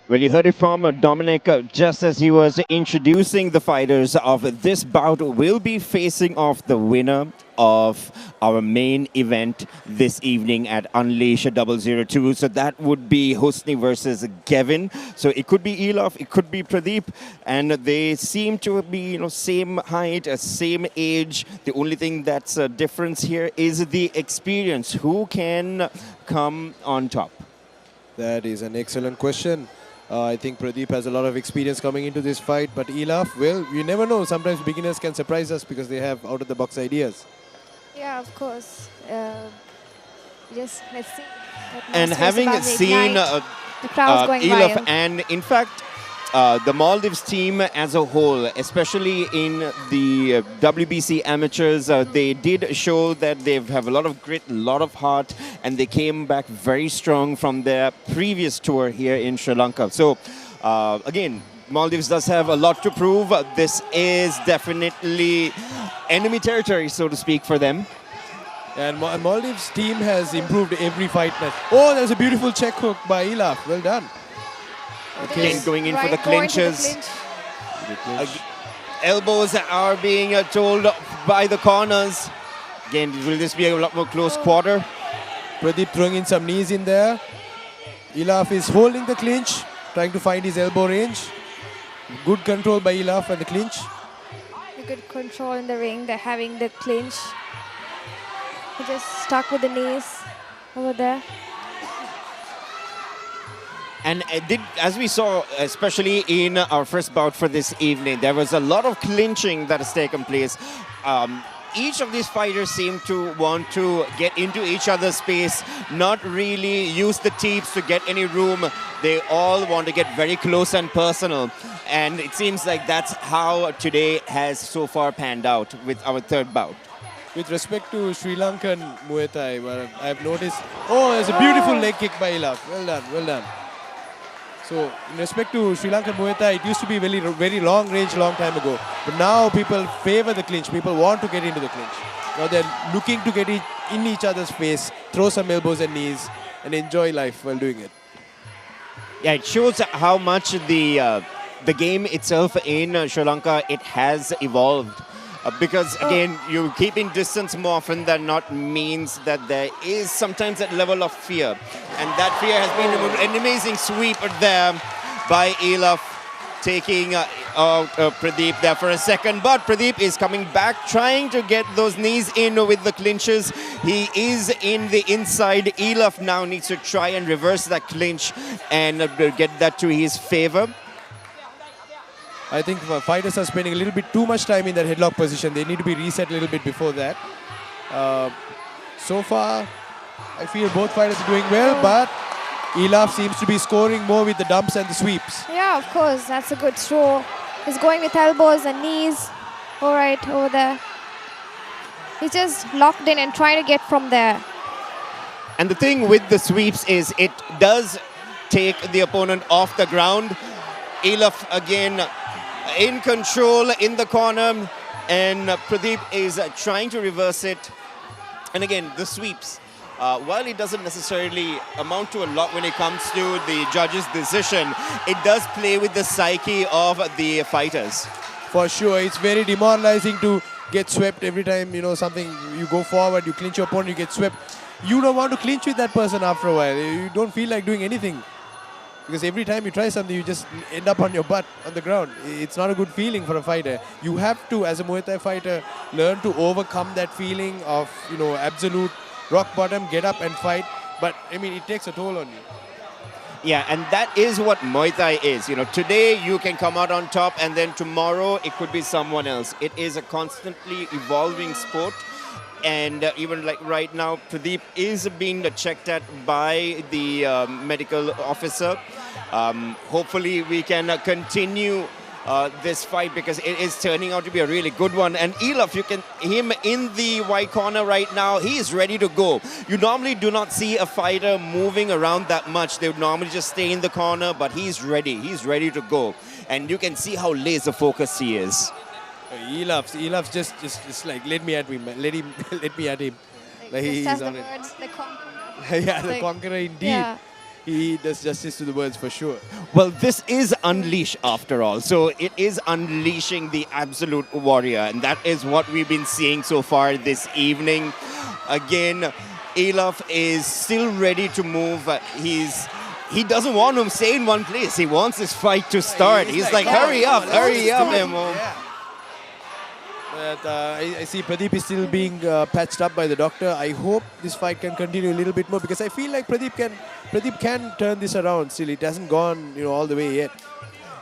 Well, you heard it from Dominic just as he was introducing the fighters of this bout. Will be facing off the winner of our main event this evening at Unleash 002. So that would be Husni versus Gavin. So it could be Elof, it could be Pradeep, and they seem to be, same height, same age. The only thing that's a difference here is the experience. Who can come on top? That is an excellent question. I think Pradeep has a lot of experience coming into this fight, but Elaf, well, you never know. Sometimes beginners can surprise us because they have out-of-the-box ideas. Yeah, of course. Just let's see. And having seen the crowd's going Elaf, wild. and in fact, the Maldives team as a whole, especially in the WBC amateurs, they did show that they have a lot of grit, a lot of heart, and they came back very strong from their previous tour here in Sri Lanka. So, again, Maldives does have a lot to prove. This is definitely enemy territory, so to speak, for them. And Maldives team has improved every fight match. Oh, there's a beautiful check hook by Elaf. Well done. Again, going in for the clinches. Elbows are being told by the corners. Again, will this be a lot more close quarter? Pradeep throwing in some knees in there. Elaf is holding the clinch, trying to find his elbow range. Good control by Elaf at the clinch. A good control in the ring. They're having the clinch. He just stuck with the knees over there. And as we saw, especially in our first bout for this evening, there was a lot of clinching that has taken place. Each of these fighters seem to want to get into each other's space, not really use the teeps to get any room. They all want to get very close and personal. And it seems like that's how today has so far panned out with our third bout. With respect to Sri Lankan Muay Thai, well, I've noticed, oh, there's a beautiful leg kick by Elaf. Well done, well done. So, in respect to Sri Lankan Muay Thai, it used to be very long range, long time ago. But now people favor the clinch. People want to get into the clinch. Now they're looking to get in each other's face, throw some elbows and knees, and enjoy life while doing it. Yeah, it shows how much the game itself in Sri Lanka, it has evolved. Because again, you keeping distance more often than not means that there is sometimes that level of fear. And that fear has been an amazing sweep there by Elaf, taking out Pradeep there for a second. But Pradeep is coming back, trying to get those knees in with the clinches. He is in the inside. Elaf now needs to try and reverse that clinch and get that to his favor. I think fighters are spending a little bit too much time in that headlock position. They need to be reset a little bit before that. So far, I feel both fighters are doing well, but Elaf seems to be scoring more with the dumps and the sweeps. Yeah, of course. That's a good throw. He's going with elbows and knees. All right, over there. He's just locked in and trying to get from there. And the thing with the sweeps is it does take the opponent off the ground. Elaf again in control in the corner, and Pradeep is trying to reverse it. And again, the sweeps, while it doesn't necessarily amount to a lot when it comes to the judge's decision, it does play with the psyche of the fighters. For sure, it's very demoralizing to get swept every time, something, you go forward, you clinch your opponent, you get swept. You don't want to clinch with that person after a while. You don't feel like doing anything. Because every time you try something, you just end up on your butt on the ground. It's not a good feeling for a fighter. You have to, as a Muay Thai fighter, learn to overcome that feeling of, absolute rock bottom, get up and fight. But, it takes a toll on you. Yeah, and that is what Muay Thai is. Today you can come out on top, and then tomorrow it could be someone else. It is a constantly evolving sport. And even like right now, Pradeep is being checked at by the medical officer. Hopefully we can continue this fight because it is turning out to be a really good one. And Elaf, him in the white corner right now, he is ready to go. You normally do not see a fighter moving around that much. They would normally just stay in the corner, but he's ready. He's ready to go. And you can see how laser focused he is. Elaf's just like, let me at him, let me at him. Like he's on it. The conqueror. Yeah, the conqueror indeed. Yeah. he does justice to the words for sure. Well, this is Unleash after all. So it is unleashing the absolute warrior. And that is what we've been seeing so far this evening. Again, Elaf is still ready to move. He doesn't want to stay in one place. He wants this fight to start. He's like, hurry up, Emo. Yeah. But I see Pradeep is still being patched up by the doctor. I hope this fight can continue a little bit more because I feel like Pradeep can turn this around still. It hasn't gone all the way yet.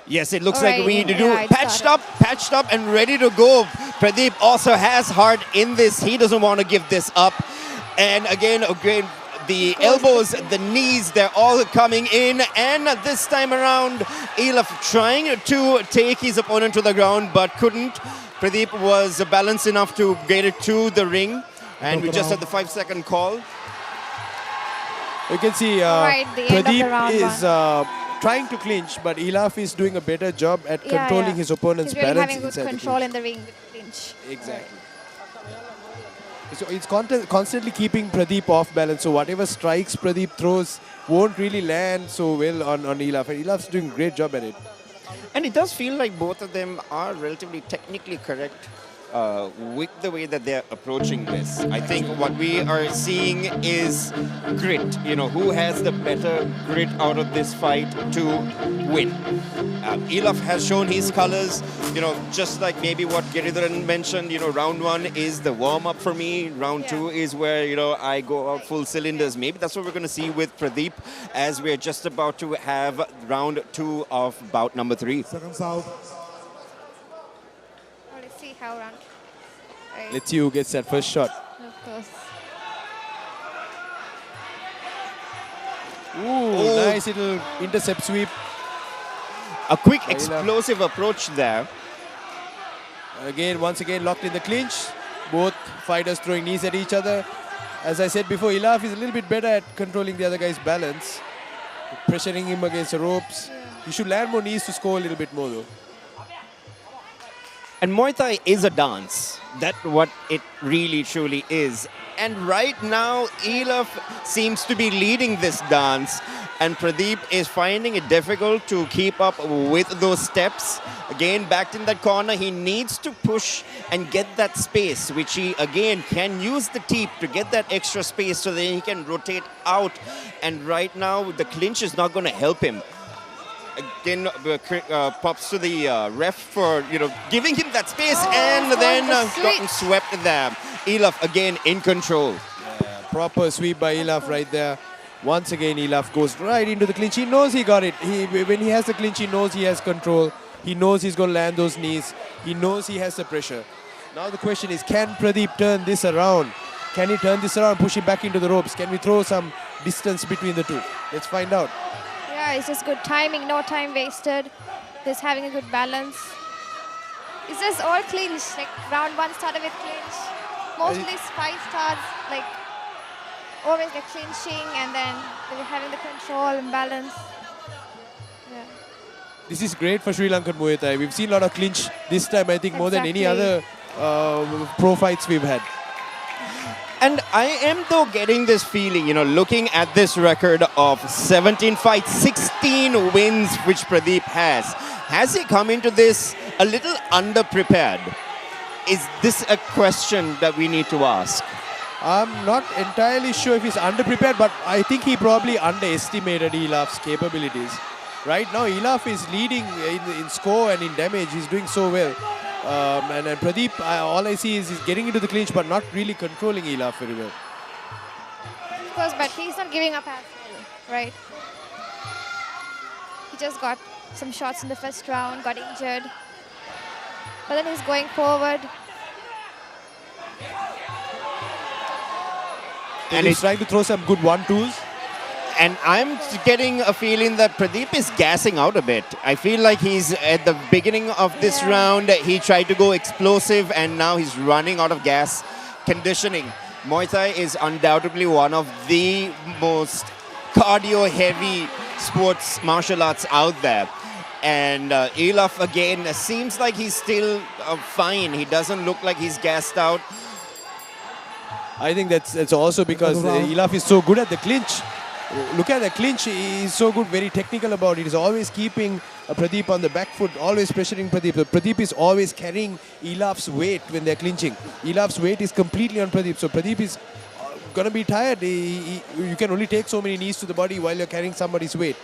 Yes, it looks All like right, we need to do yeah, it's patched up and ready to go. Pradeep also has heart in this. He doesn't want to give this up. And again, the elbows, the knees, they're all coming in. And this time around, Elaf trying to take his opponent to the ground, but couldn't. Pradeep was balanced enough to get it to the ring. And we just had the 5-second call. You can see Right, the end of the Pradeep round is trying to clinch, but Elaf is doing a better job at Yeah, controlling yeah. his opponent's He's really balance having good inside the control clinch. in the ring with clinch. Exactly. So it's constantly keeping Pradeep off balance. So whatever strikes Pradeep throws won't really land so well on Elaf. And Elaf's doing a great job at it. And it does feel like both of them are relatively technically correct with the way that they're approaching this. I think what we are seeing is grit. Who has the better grit out of this fight to win? Elaf has shown his colors. Just like maybe what Giridharan mentioned. Round 1 is the warm up for me. Round 2 is where I go out full cylinders. Maybe that's what we're going to see with Pradeep as we're just about to have round 2 of bout number 3. Seconds out. Well, let's see how round. Right. Let's see who gets that first shot. Of course. Ooh, nice little intercept sweep. A quick Elaf. explosive approach there. Once again locked in the clinch. Both fighters throwing knees at each other. As I said before, Elaf is a little bit better at controlling the other guy's balance. Pressuring him against the ropes. You should land more knees to score a little bit more though. And Muay Thai is a dance. That's what it really truly is. And right now, Elaf seems to be leading this dance. And Pradeep is finding it difficult to keep up with those steps. Again, backed in that corner, he needs to push and get that space, which he, again, can use the teep to get that extra space so that he can rotate out. And right now, the clinch is not going to help him. Again, props to the ref for, giving him that space and then gotten swept there. Elaf, again, in control. Proper sweep by Elaf right there. Once again, Elaf goes right into the clinch. He knows he got it. When he has the clinch, he knows he has control. He knows he's going to land those knees. He knows he has the pressure. Now the question is, can Pradeep turn this around? Can he turn this around, push him back into the ropes? Can we throw some distance between the two? Let's find out. Yeah, it's just good timing, no time wasted. Just having a good balance. It's just all clinch. Like round 1 started with clinch. Most of these fight starts like always like clinching and then they're having the control and balance. Yeah. This is great for Sri Lankan Muay Thai. We've seen a lot of clinch this time, I think, more than any Exactly. other pro fights we've had. And I am though getting this feeling, looking at this record of 17 fights, 16 wins which Pradeep has he come into this a little underprepared? Is this a question that we need to ask? I'm not entirely sure if he's underprepared, but I think he probably underestimated Elaf's capabilities. Right now, Elaf is leading in score and in damage. He's doing so well. And Pradeep, all I see is he's getting into the clinch, but not really controlling Elaf very well. Of course, but he's not giving up as well, right? He just got some shots in the first round, got injured. But then he's going forward. And he's trying to throw some good 1-2s. And I'm getting a feeling that Pradeep is gassing out a bit. I feel like he's at the beginning of this round, he tried to go explosive and now he's running out of gas. Conditioning. Muay Thai is undoubtedly one of the most cardio-heavy sports martial arts out there. And Elaf, again, seems like he's still fine. He doesn't look like he's gassed out. I think that's also because Elaf is so good at the clinch. Look at the clinch. He's so good, very technical about it. He's always keeping Pradeep on the back foot, always pressuring Pradeep. So Pradeep is always carrying Elaf's weight when they're clinching. Elaf's weight is completely on Pradeep. So Pradeep is going to be tired. You can only take so many knees to the body while you're carrying somebody's weight.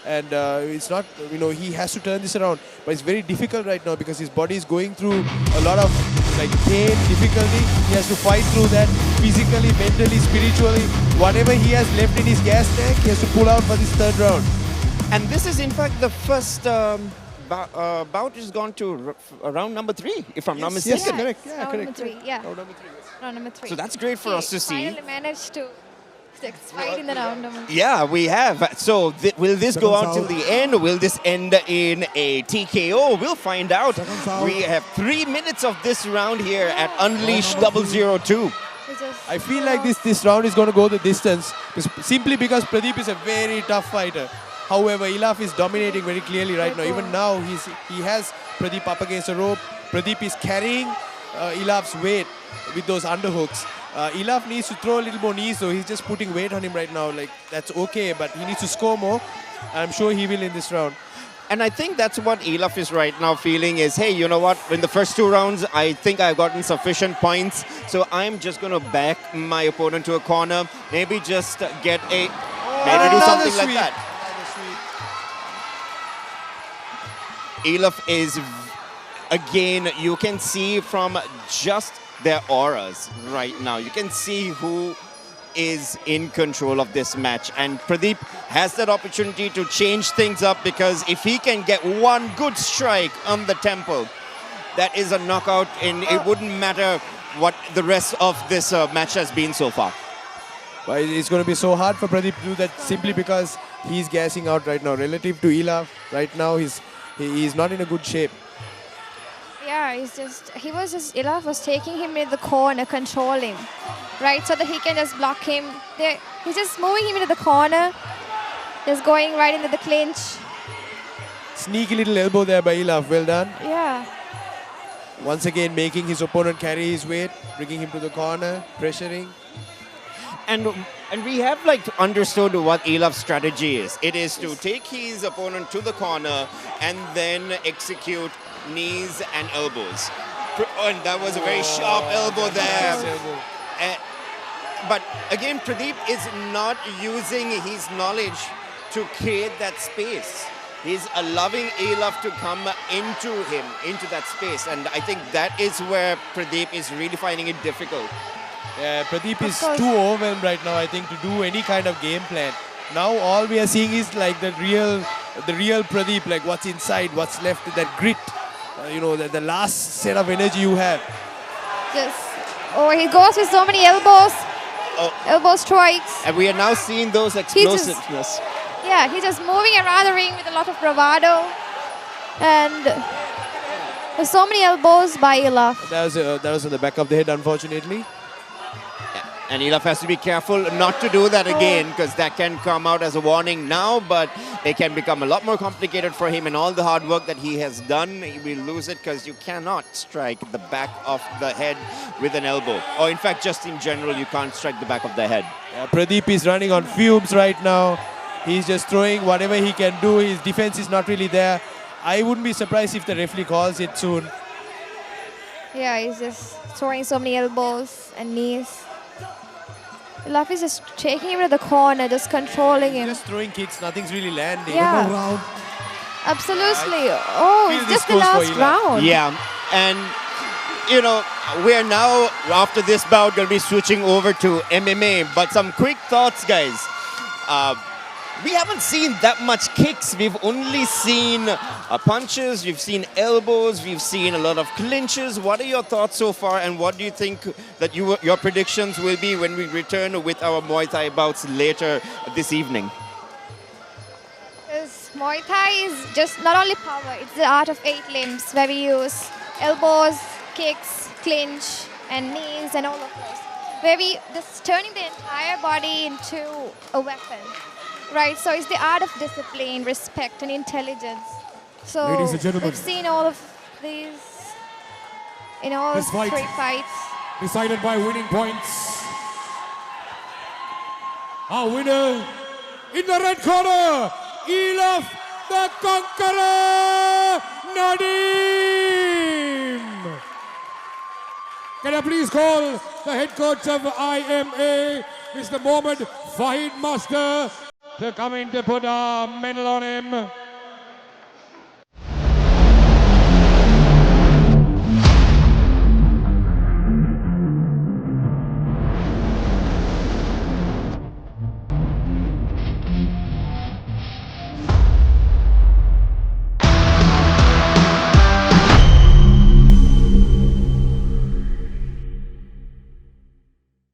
And it's not, he has to turn this around. But it's very difficult right now because his body is going through a lot of pain, difficulty. He has to fight through that physically, mentally, spiritually. Whatever he has left in his gas tank, he has to pull out for this third round. And this is, in fact, the first bout has gone to round number 3, if I'm not mistaken. Yes, correct. it's Yeah, round correct. number 3. Yeah, Round number 3. round number 3. So that's great for us to see. Finally managed to fight in the round number 3. Yeah, we have. So will this go Seconds out till out. the end, or will this end in a TKO? We'll find out. Seconds out. We have 3 minutes of this round here at Unleash 002. I feel like this round is going to go the distance simply because Pradeep is a very tough fighter. However, Elaf is dominating very clearly right now. Even now, he has Pradeep up against the rope. Pradeep is carrying Elaf's weight with those underhooks. Elaf needs to throw a little more knees, so he's just putting weight on him right now. That's okay, but he needs to score more. I'm sure he will in this round. And I think that's what Elaf is right now feeling is, hey, you know what? In the first 2 rounds, I think I've gotten sufficient points. So I'm just going to back my opponent to a corner. Maybe just get maybe do something like that. Elaf is, again, you can see from just their auras right now. You can see who is in control of this match, and Pradeep has that opportunity to change things up, because if he can get one good strike on the temple, that is a knockout, and it wouldn't matter what the rest of this match has been so far. But it's going to be so hard for Pradeep to do that simply because he's gassing out right now. Relative to Elaf, right now he's not in a good shape. Yeah, Elaf was taking him in the corner, controlling, right, so that he can just block him. He's just moving him into the corner, just going right into the clinch. Sneaky little elbow there by Elaf, well done. Yeah. Once again making his opponent carry his weight, bringing him to the corner, pressuring. And we have understood what Elaf's strategy is. It is to take his opponent to the corner and then execute knees and elbows. And that was a very sharp elbow there. But again, Pradeep is not using his knowledge to create that space. He's allowing Elaf to come into that space. And I think that is where Pradeep is really finding it difficult. Yeah, Pradeep is too overwhelmed right now, I think, to do any kind of game plan. Now all we are seeing is the real Pradeep, what's inside, what's left, that grit. The last set of energy you have. He goes with so many elbows, elbow strikes. And we are now seeing those explosiveness. He's just moving around the ring with a lot of bravado. And there's so many elbows by Elaf. That was in the back of the head, unfortunately. And Elaf has to be careful not to do that again, because that can come out as a warning now, but it can become a lot more complicated for him, and all the hard work that he has done, he will lose it, because you cannot strike the back of the head with an elbow. Or in fact, just in general, you can't strike the back of the head. Pradeep is running on fumes right now. He's just throwing whatever he can do. His defense is not really there. I wouldn't be surprised if the referee calls it soon. Yeah, he's just throwing so many elbows and knees. Elaf is just taking him to the corner, just controlling him. Just throwing kicks, nothing's really landing. Yeah. Final round. Absolutely. feel It's this just the goes for last Elaf. round. Yeah, and we're now, after this bout, going to be switching over to MMA, but some quick thoughts, guys. We haven't seen that much kicks. We've only seen punches, we've seen elbows, we've seen a lot of clinches. What are your thoughts so far, and what do you think that your predictions will be when we return with our Muay Thai bouts later this evening? Because Muay Thai is just not only power, it's the art of 8 limbs, where we use elbows, kicks, clinch, and knees, and all of those. Where we just turning the entire body into a weapon. Right, so it's the art of discipline, respect, and intelligence. So Ladies and gentlemen, we've seen all of these in all this fight 3 fights. decided by winning points. Our winner In the red corner, Elif the Conqueror, Nadeem. Can I please call the head coach of IMA, Mr. Mohammad Fahid Master, to come in to put a medal on him.